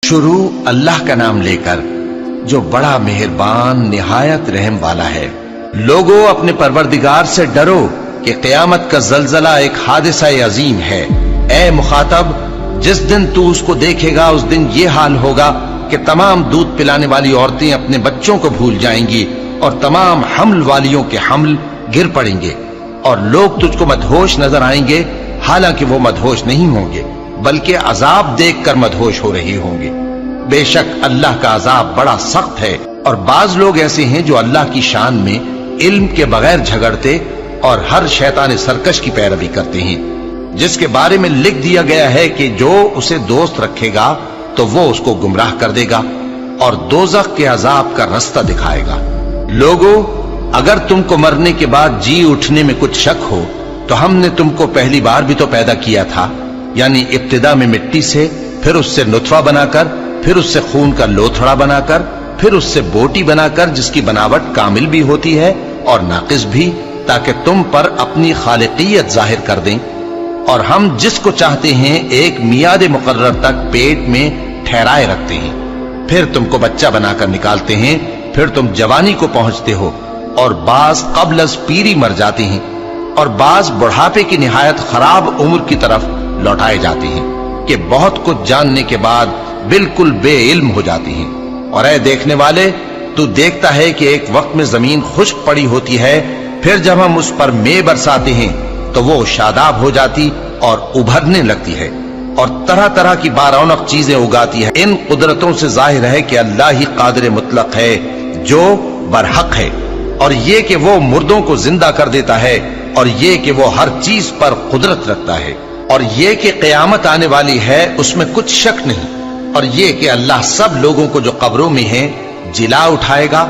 शुरू अल्लाह का नाम लेकर जो बड़ा मेहरबान निहायत रहम वाला है। लोगों, अपने परवरदिगार से डरो कि क़यामत का जलजला एक हादिसा अजीम है। ए मुखातब, जिस दिन तू उसको देखेगा उस दिन ये हाल होगा कि तमाम दूध पिलाने वाली औरतें अपने बच्चों को भूल जाएंगी और तमाम हम्ल वालियों के हम्ल गिर पड़ेंगे और लोग तुझको मदहोश नजर आएंगे, हालांकि वो मदहोश नहीं होंगे बल्कि अजाब देखकर मदहोश हो रहे होंगे। बेशक अल्लाह का अजाब बड़ा सख्त है। और बाज लोग ऐसे हैं जो अल्लाह की शान में इल्म के बगैर झगड़ते और हर शैतान सरकश की पैरवी करते हैं, जिसके बारे में लिख दिया गया है कि जो उसे दोस्त रखेगा तो वो उसको गुमराह कर देगा और दोज़ख के अजाब का रास्ता दिखाएगा। लोगों, अगर तुमको मरने के बाद जी उठने में कुछ शक हो तो हमने तुमको पहली बार भी तो पैदा किया था, यानी इब्तिदा में मिट्टी से, फिर उससे नुतफा बनाकर, फिर उससे खून का लोथड़ा बनाकर, फिर उससे बोटी बनाकर जिसकी बनावट कामिल भी होती है और नाकिस भी, ताकि तुम पर अपनी खालिकियत जाहिर कर दें। और हम जिसको चाहते हैं एक मियाद मुकर्रर तक पेट में ठहराए रखते हैं, फिर तुमको बच्चा बनाकर निकालते हैं, फिर तुम जवानी को पहुंचते हो और बाज कब्ल अज़ पीरी मर जाते हैं और बाज बुढ़ापे की निहायत खराब उम्र की तरफ लौटाए जाते हैं कि बहुत कुछ जानने के बाद बिल्कुल बेइल्म हो जाती हैं। और ऐ देखने वाले, तू देखता है कि एक वक्त में जमीन खुश्क पड़ी होती है, फिर जब हम उस पर मे बरसाते हैं तो वो शादाब हो जाती और उभरने लगती है और तरह तरह की बारौनक चीजें उगाती है। इन कुदरतों से जाहिर है कि अल्लाह ही कादिर मुतलक है जो बरहक है, और ये कि वो मुर्दों को जिंदा कर देता है, और ये कि वो हर चीज पर कुदरत रखता है, और ये कि क़यामत आने वाली है उसमें कुछ शक नहीं, और ये कि अल्लाह सब लोगों को जो कब्रों में हैं जिला उठाएगा